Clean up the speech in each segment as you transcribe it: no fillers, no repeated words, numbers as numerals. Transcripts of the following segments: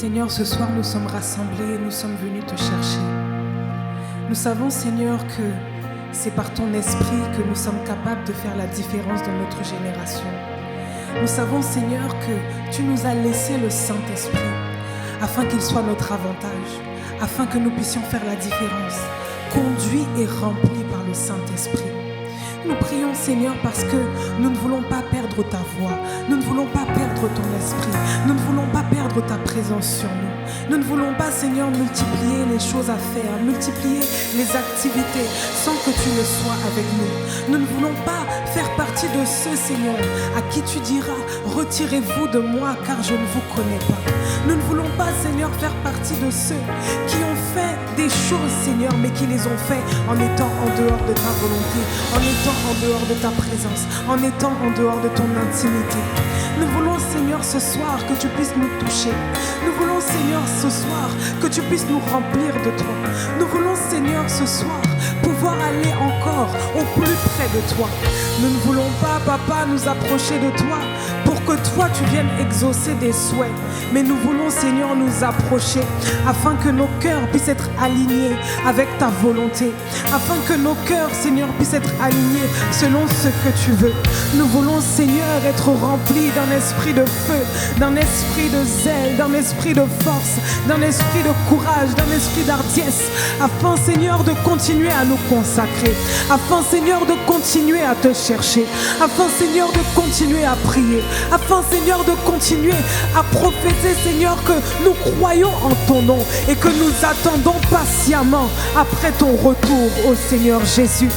Seigneur, ce soir nous sommes rassemblés et nous sommes venus te chercher. Nous savons, Seigneur, que c'est par ton esprit que nous sommes capables de faire la différence dans notre génération. Nous savons, Seigneur, que tu nous as laissé le Saint-Esprit afin qu'il soit notre avantage, afin que nous puissions faire la différence, conduits et remplis par le Saint-Esprit. Nous prions, Seigneur, parce que nous ne voulons pas perdre ta voix, nous ne voulons pas perdre ton esprit, nous ne voulons pas perdre ta présence sur nous. Nous ne voulons pas, Seigneur, multiplier les choses à faire, multiplier les activités sans que tu ne sois avec nous. Nous ne voulons pas faire partie de ceux, Seigneur, à qui tu diras « Retirez-vous de moi car je ne vous connais pas ». Nous ne voulons pas, Seigneur, faire partie de ceux qui ont fait des choses, Seigneur, mais qui les ont fait en étant en dehors de ta volonté, en étant en dehors de ta présence, en étant en dehors de ton intimité. Nous voulons, Seigneur, ce soir que tu puisses nous toucher. Nous voulons, Seigneur, ce soir que tu puisses nous remplir de toi. Nous voulons, Seigneur, ce soir pouvoir aller encore au plus près de toi. Nous ne voulons pas, Papa, nous approcher de toi pour que toi tu viennes exaucer des souhaits. Mais nous voulons, Seigneur, nous approcher afin que nos cœurs puissent être alignés avec ta volonté, afin que nos cœurs, Seigneur, puissent être alignés selon ce que tu veux. Nous voulons, Seigneur, être remplis d'un esprit de feu, d'un esprit de zèle, d'un esprit de force, d'un esprit de courage, d'un esprit d'hardiesse, afin, Seigneur, de continuer à nous consacrer, afin, Seigneur, de continuer à te chercher, afin, Seigneur, de continuer à prier, afin, Seigneur, de continuer à prophétiser, Seigneur, que nous croyons en ton nom et que nous attendons patiemment après ton retour, ô Seigneur Jésus.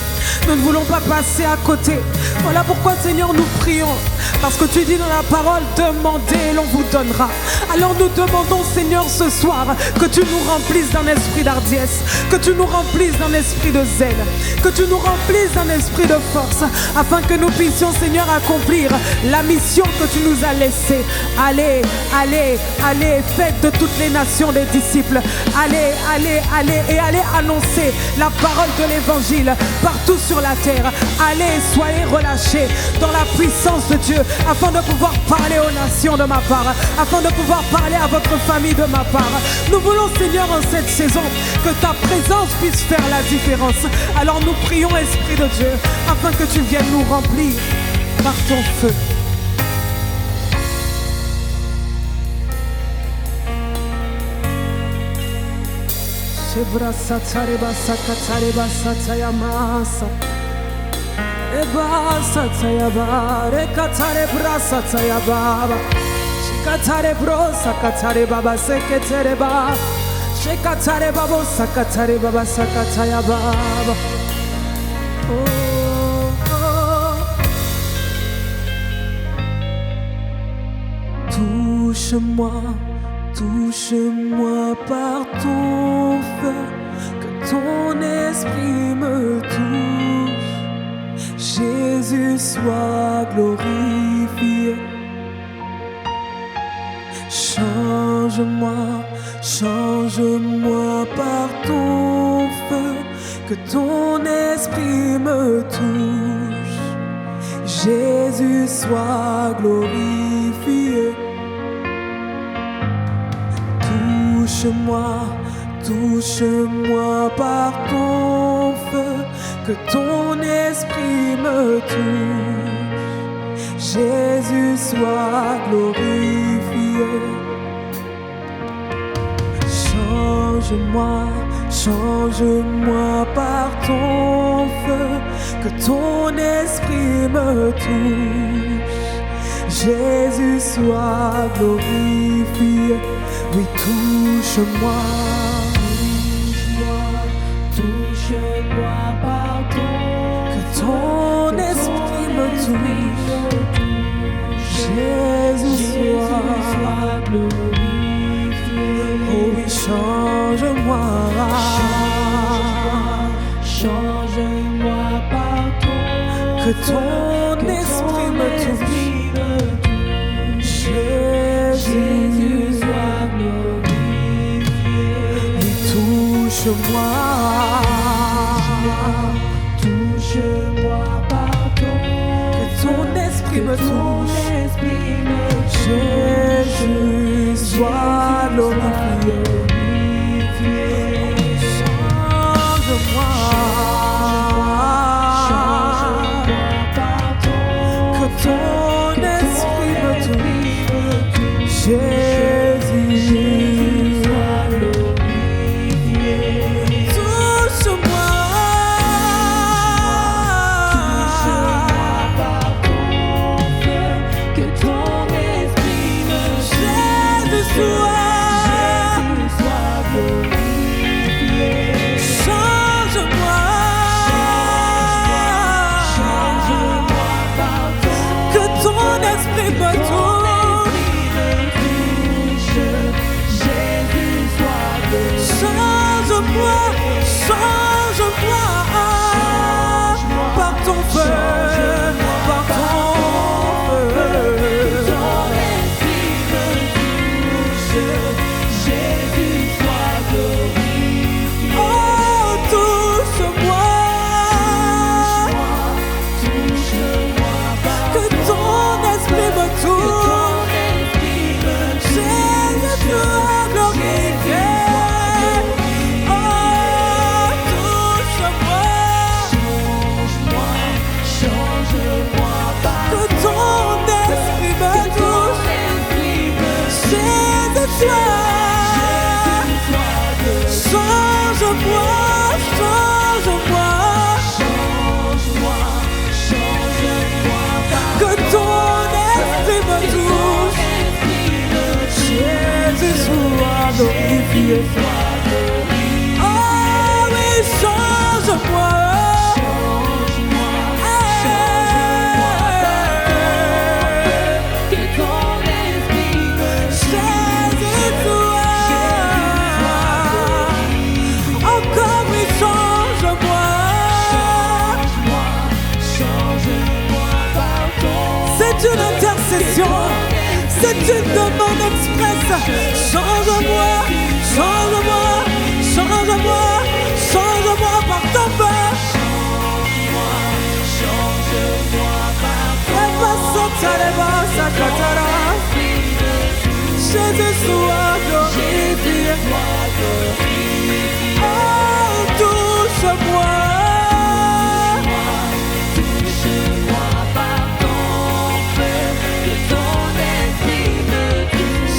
Nous ne voulons pas passer à côté. Voilà pourquoi, Seigneur, nous prions. Parce que tu dis dans la parole, demandez et l'on vous donnera. Alors nous demandons, Seigneur, ce soir, que tu nous remplisses d'un esprit d'hardiesse, que tu nous remplisses d'un esprit de zèle, que tu nous remplisses d'un esprit de force, afin que nous puissions, Seigneur, accomplir la mission que tu nous as laissée. Allez, allez, allez, faites de toutes les nations des disciples. Allez, allez, allez, et allez annoncer la parole de l'évangile partout sur la terre. Allez, soyez relâchés dans la puissance de Dieu, afin de pouvoir parler aux nations de ma part, afin de pouvoir parler à votre famille de ma part. Nous voulons, Seigneur, en cette saison, que ta présence puisse faire la différence. Alors nous prions, Esprit de Dieu, afin que tu viennes nous remplir par ton feu. Touche-moi, touche-moi par ton feu, que ton esprit me touche. Jésus soit glorifié. Change-moi, change-moi par ton feu, que ton esprit me touche. Jésus soit glorifié. Touche-moi, touche-moi par ton feu, que ton esprit me touche. Jésus soit glorifié. Change-moi, change-moi par ton feu, que ton esprit me touche. Jésus soit glorifié. Oui, touche-moi, touche-moi par ton esprit me touche. Jésus soit glorifié. Oh oui, change-moi, change-moi par que ton esprit me touche. Jésus soit glorifié. Oui, touche-moi, touche-moi pardon. Que ton esprit me touche. Jésus sois glorifié. Change-moi. Que ton esprit me touche. Jésus, touche-moi. Que ton esprit me Jésus soit glorifié. Change-moi. Que ton esprit me touche. Jésus soit glorifié. Change-moi, change-moi par ton feu, par ton feu. Jésus soit glorifié. Oh, touche-moi. Que ton esprit me touche. Jésus soit glorifié. Oh, touche-moi. Change-moi. Que ton esprit me touche. Jésus soit. Change-moi, change-moi. Que ton esprit me touche. Jésus soit glorifié. Oh oui, change-moi. Que ton esprit me Jésus soit. Encore oui, change-moi. C'est une intercession. C'est une demande expresse. Change-moi, change-moi, change-moi, change-moi par ton feu. Jésus soit glorifié. Oh, touche-moi.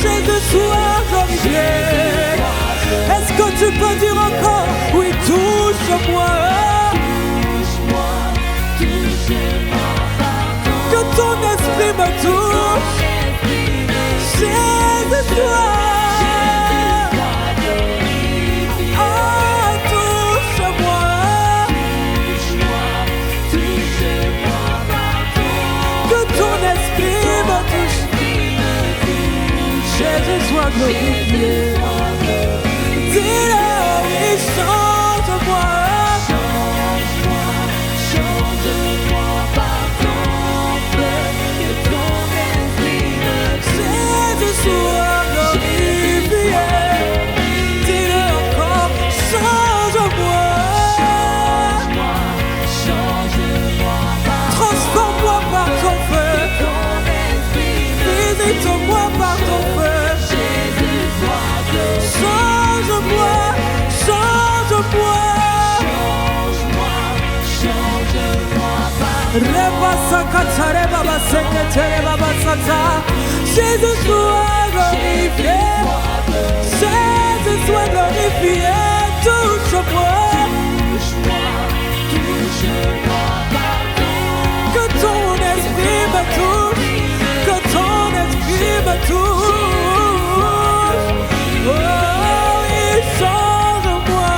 Jésus soit glorifié. Est-ce que tu peux dire encore? Oui, touche-moi. Que ton esprit me touche. Jésus soit. Oh, touche-moi. Que ton esprit me touche. Jésus soit glorifié. Dis-le, oui, change-moi. Change-moi par ton feu. Que ton esprit me touche. Jésus soit glorifié. Dis-le encore, change-moi. Transforme-moi par ton feu. Visite-moi par ton feu. Change-moi, change-moi. Jésus soit glorifié. Jésus soit glorifié. Touche-moi. Que ton esprit me touche. Que ton esprit me touche. Oh, oui, change-moi.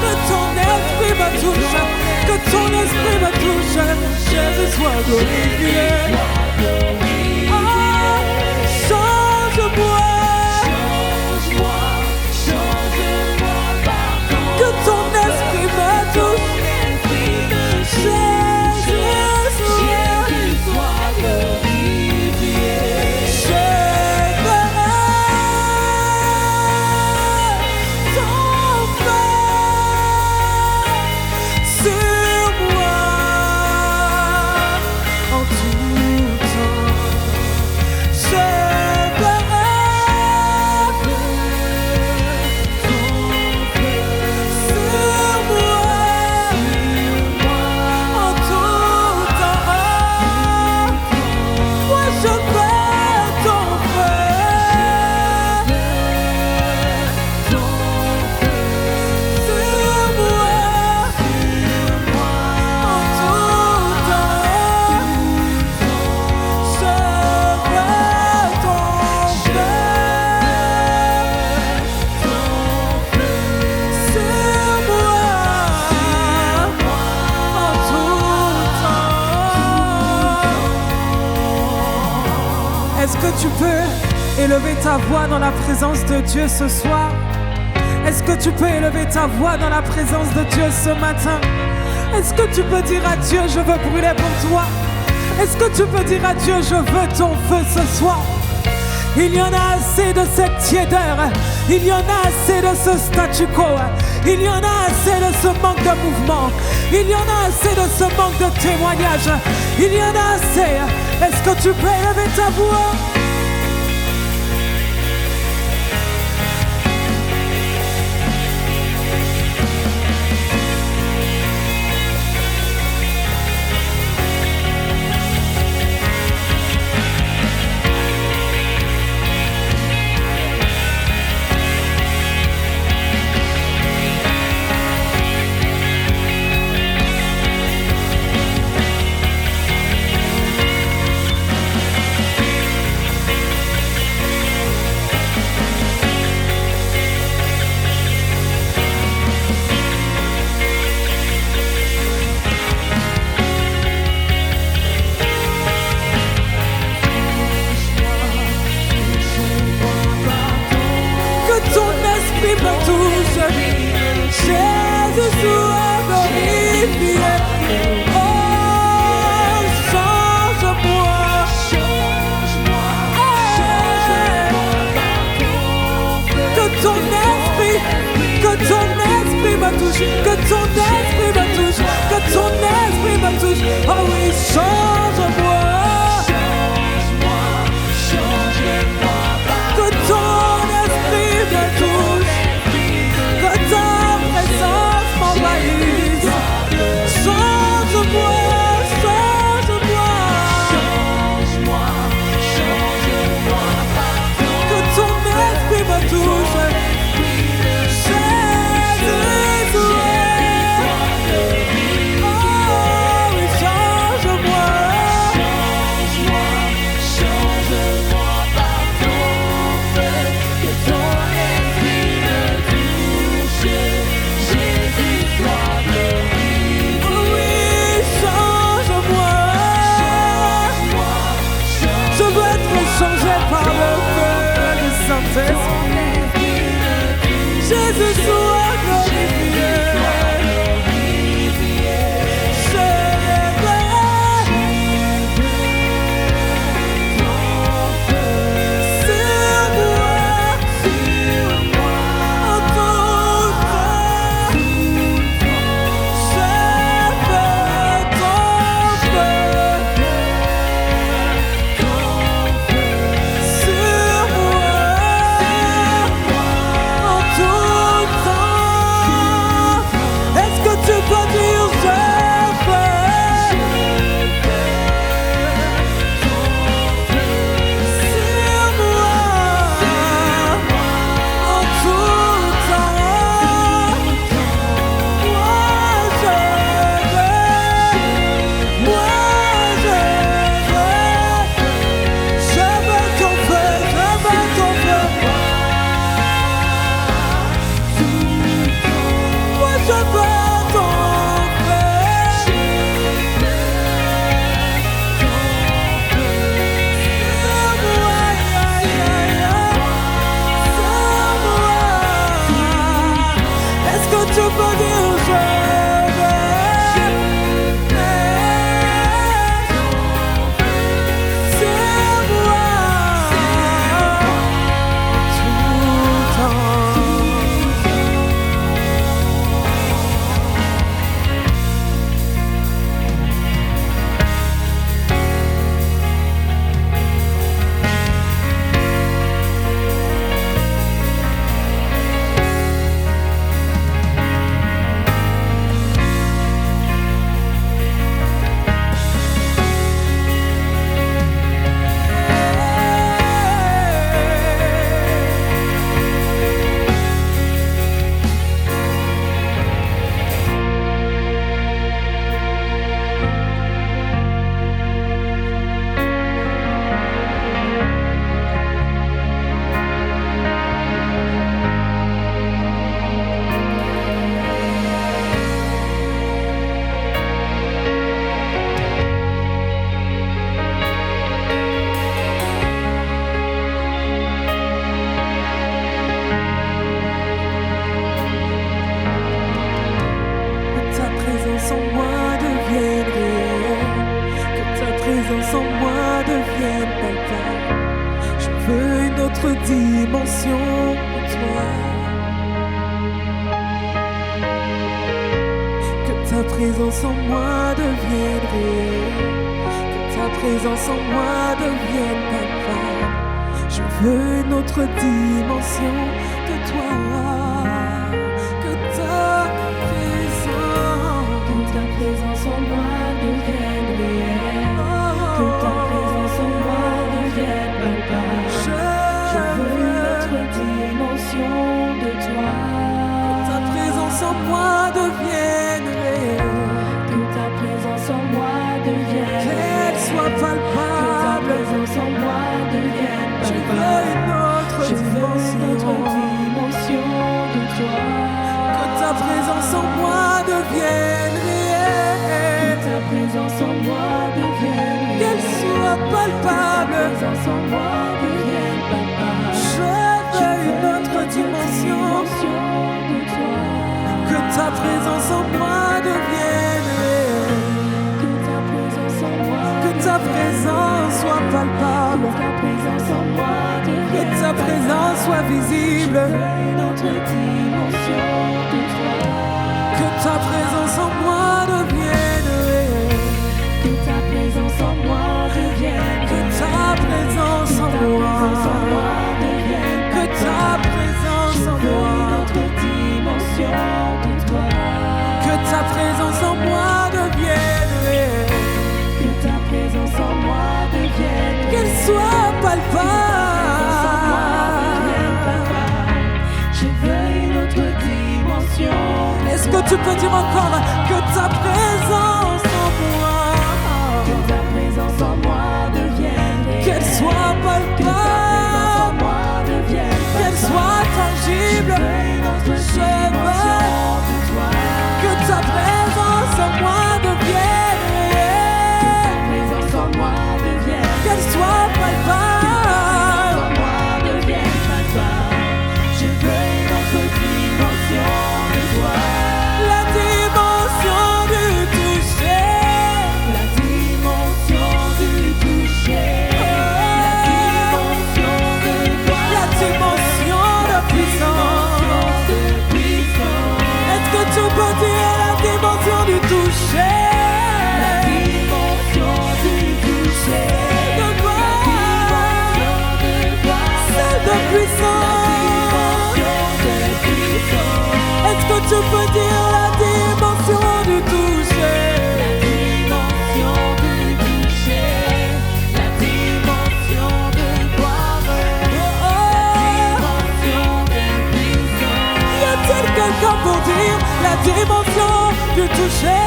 Que ton esprit me touche. Que ton esprit me touche. Jésus soit glorifié. Oh, change-moi. Que ton esprit me touche. Jésus soit glorifié. Je veux ton feu sur moi. que tu peux élever ta voix dans la présence de Dieu ce soir? Est-ce que tu peux élever ta voix dans la présence de Dieu ce matin? Est-ce que tu peux dire à Dieu, je veux brûler pour toi? Est-ce que tu peux dire à Dieu, je veux ton feu ce soir? Il y en a assez de cette tiédeur. Il y en a assez de ce statu quo. Il y en a assez de ce manque de mouvement. Il y en a assez de ce manque de témoignage. Il y en a assez. Est-ce que tu peux élever ta voix? Jésus soit glorifié. Oh, change-moi. Que ton esprit me touche. Que ton esprit me touche. Que ton esprit me touche. Oh oui, change-moi. Que ton esprit me touche. Que ta présence m'envahisse. Change-moi, change-moi. Que ton esprit me touche. Jésus, oh oui, change-moi. Changé par le feu du Saint-Esprit. Jésus soit glorifié. Temps présence en moi devienne palpable. Je veux une autre dimension de toi. Que ta présence en moi devienne réelle. Que ta présence en moi devienne palpable. Je veux une autre dimension de toi. Que ta présence en moi devienne réelle. Que ta présence en moi devienne palpable. Je veux une autre dimension de toi. Que ta présence en moi devienne réelle. Que ta présence en moi devienne réelle. Qu'elle soit palpable. Que ta présence en moi devienne palpable. Je veux une autre dimension de toi. Que ta présence en moi devienne réelle. Que ta présence en moi devienne réelle. Qu'elle soit palpable. Que ta présence en moi devienne palpable. Je veux une autre dimension de toi. Que ta présence en moi devienne réelle. Que ta présence en moi. Que ta présence soit palpable. Que ta présence en moi devienne. Que ta présence soit visible. Je veux une autre dimension de toi. Que ta présence en moi devienne réelle. Que ta présence en moi devienne. Que ta présence en moi devienne. Que ta présence en moi. Une autre dimension de toi. Que ta présence en moi devienne réelle. Que ta présence en moi devienne. Qu'elle soit palpable. Je veux une autre dimension. Est-ce que tu peux dire encore que ta présence en moi, que ta présence en moi devienne réelle. Qu'elle soit palpable, qu'elle soit tangible. Je veux que ta présence en moi devienne réelle. Qu'elle soit palpable. Je veux une autre dimension de toi. La dimension du toucher. La dimension du toucher. La dimension de puissance. Est-ce que tu peux dire la dimension du toucher? La dimension du toucher. De gloire. Celle de puissance. Est-ce que tu peux dire la dimension du toucher? La dimension du toucher. La dimension de gloire. La dimension de puissance. Y a-t-il quelqu'un pour dire la dimension du toucher?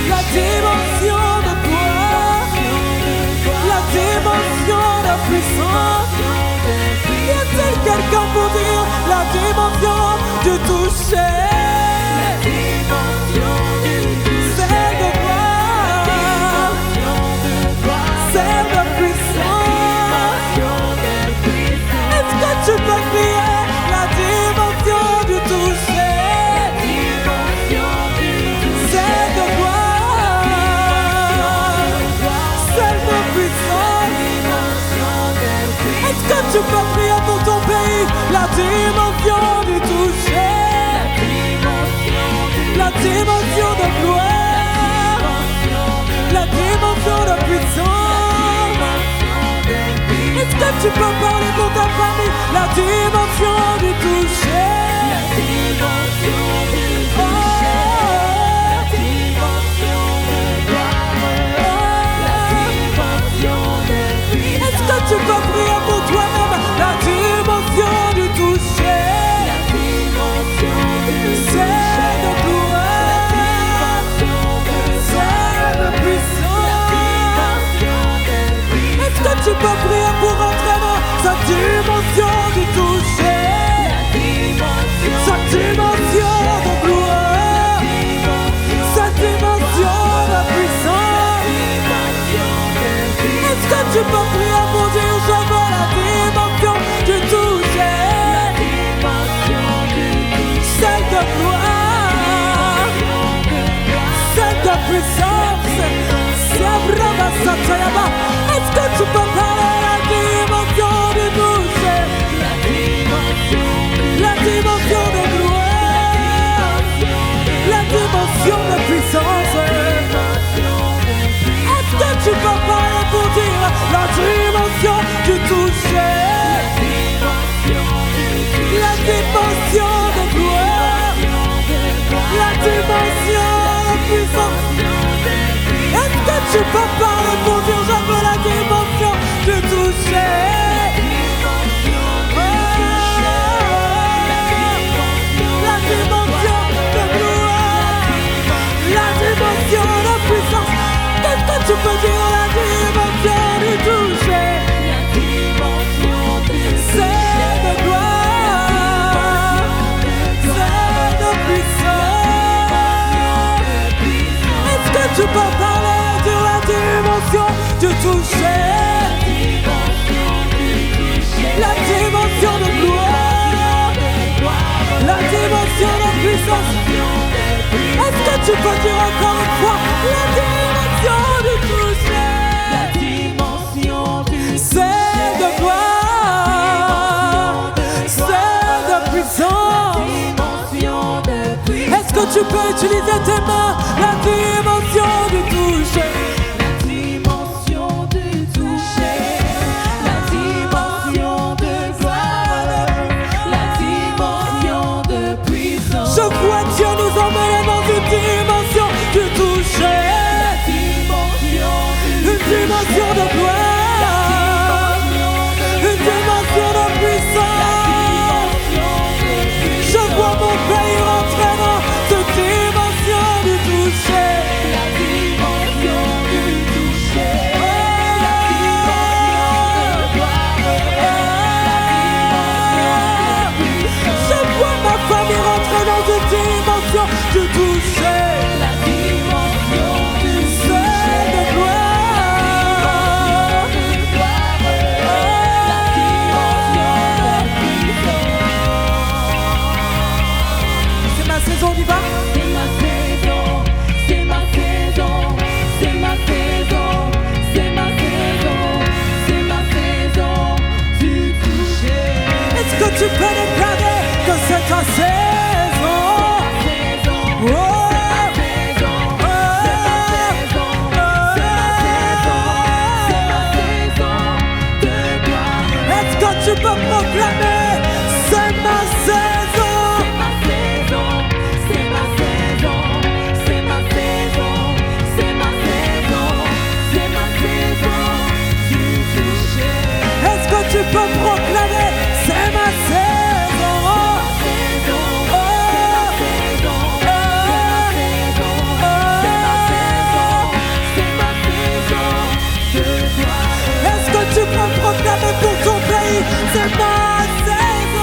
La dimension de gloire. La dimension de puissance. Y a-t-il quelqu'un pour dire la dimension du toucher? La dimension du toucher. Celle de gloire. Celle de puissance. Est-ce que tu peux crier la dimension du toucher? Celle de gloire. Celle de puissance. Est-ce que tu peux prier pour ton pays? La dimension du toucher. La dimension de gloire. La dimension de puissance. Est-ce que tu peux parler pour ta famille? La dimension du toucher. La dimension du toucher. La dimension de gloire. La dimension de puissance. Est-ce que tu peux prier pour toi-même? La dimension du toucher. La dimension du toucher. C'est de gloire. C'est de puissance. Est-ce que tu peux prier pour entrer dans sa dimension du toucher? Sa dimension dimension de puissance. Est-ce que tu peux parler pour dire la dimension du toucher? La dimension de gloire, la dimension de puissance. Est-ce que tu peux parler pour dire je veux la dimension du toucher? La dimension de gloire, la dimension de puissance. Qu'est-ce que tu peux dire la dimension du toucher? C'est de gloire, c'est de puissance. Est-ce que tu peux parler de la dimension du toucher? La dimension de gloire, la dimension de puissance. Est-ce que tu peux dire encore une fois la dimension du toucher? La dimension du C'est de gloire, c'est de puissance. Est-ce que tu peux utiliser tes mains? La dimension du toucher. La dimension du toucher, la dimension de gloire, la dimension de puissance. Je vois Dieu nous emmener dans une dimension du toucher. Une dimension de gloire, une dimension de puissance. Je vois mon pays rentrer dans cette dimension du toucher. La dimension du toucher, la dimension de gloire, la dimension de puissance. Je vois ma famille rentrer dans une dimension du toucher. La dimension du C'est de gloire, la dimension de puissance. c'est ma saison, on y va. C'est ma saison, c'est ma saison, c'est ma saison, c'est ma saison, c'est ma saison du toucher. Est-ce que tu peux déclarer que c'est ta saison? Oh, est-ce que tu peux proclamer c'est ma saison? Est-ce que tu peux proclamer c'est ma saison? Est-ce que tu peux proclamer pour ton pays c'est ma saison?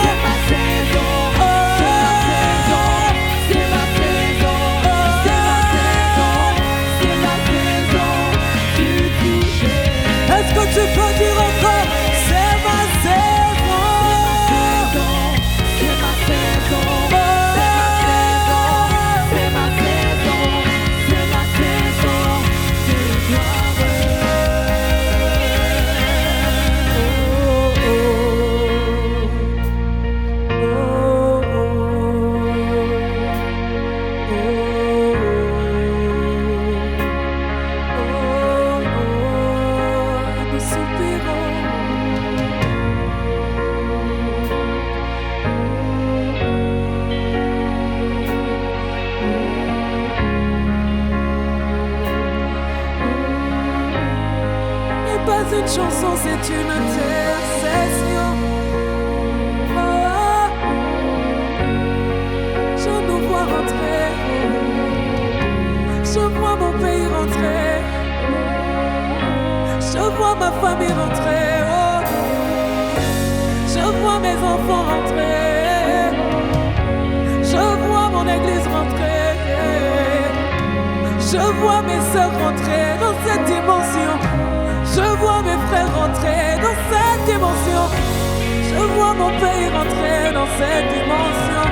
Est-ce que tu peux dire encore c'est ma saison? Nous soupirons. Et pas une chanson, c'est une intercession. Oh, je nous vois rentrer. Je vois mon pays rentrer. Je vois ma famille rentrer. Oh, je vois mes enfants rentrer. Je vois mon église rentrer. Je vois mes sœurs rentrer dans cette dimension. Je vois mes frères rentrer dans cette dimension. Je vois mon pays rentrer dans cette dimension.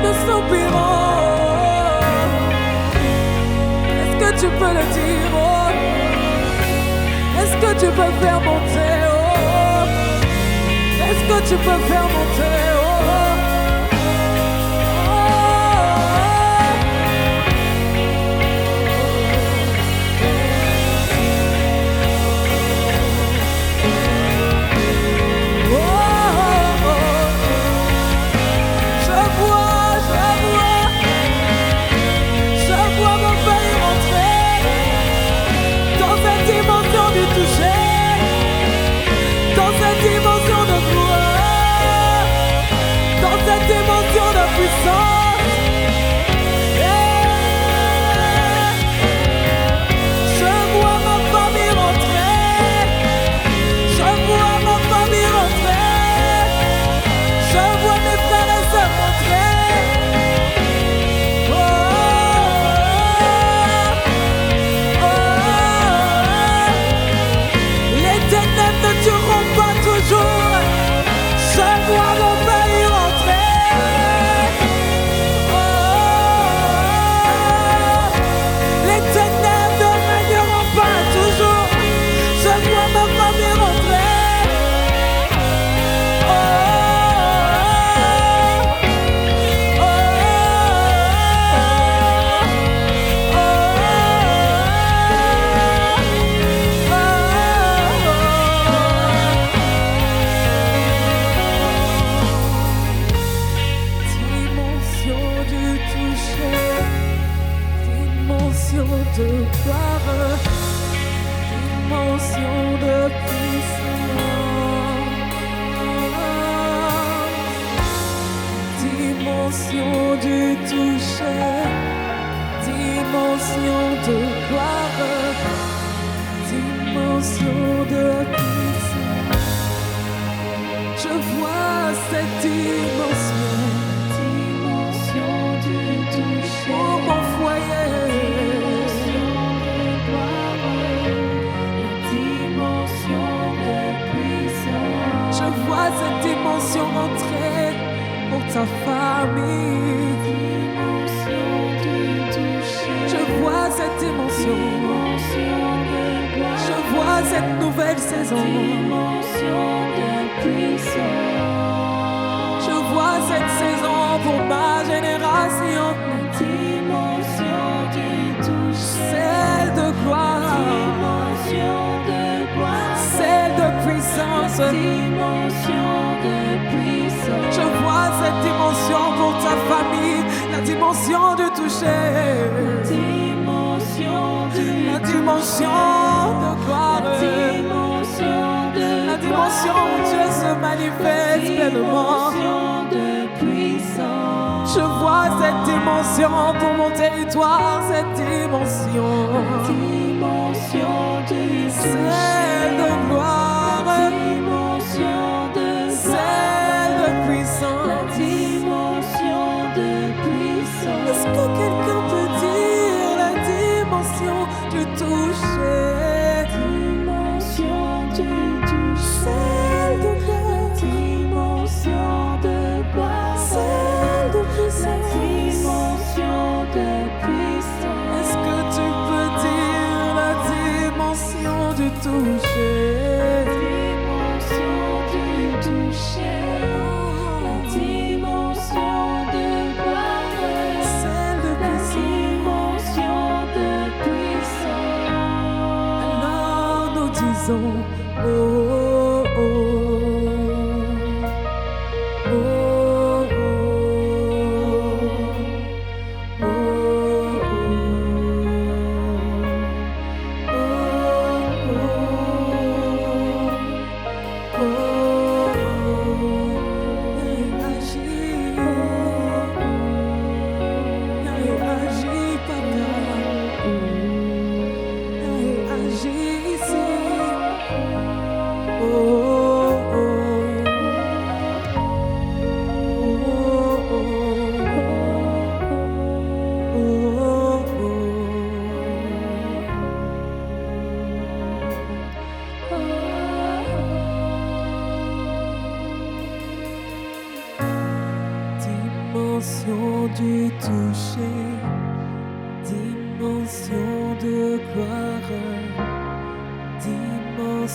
Nous soupirons. Est-ce que tu peux le dire? Est-ce que tu peux faire monter? que tu peux faire monter?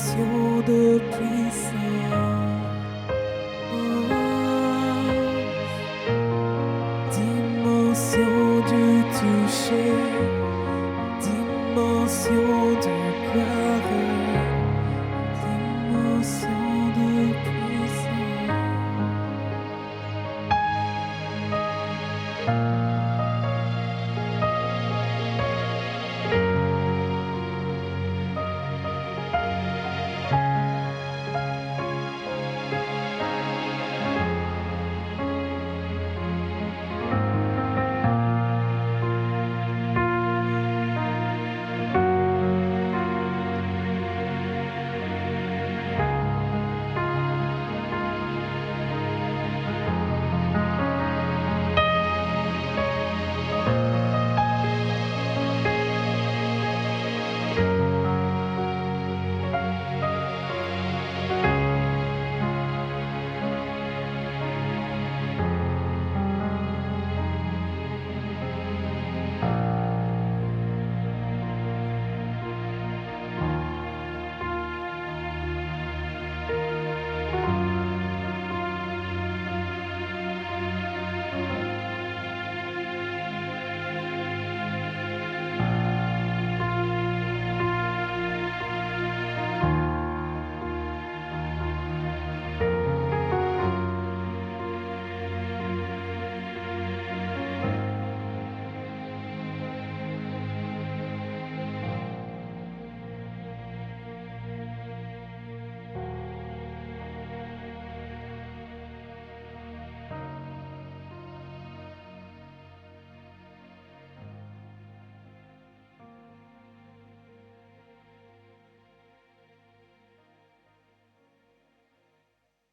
dimension de puissance.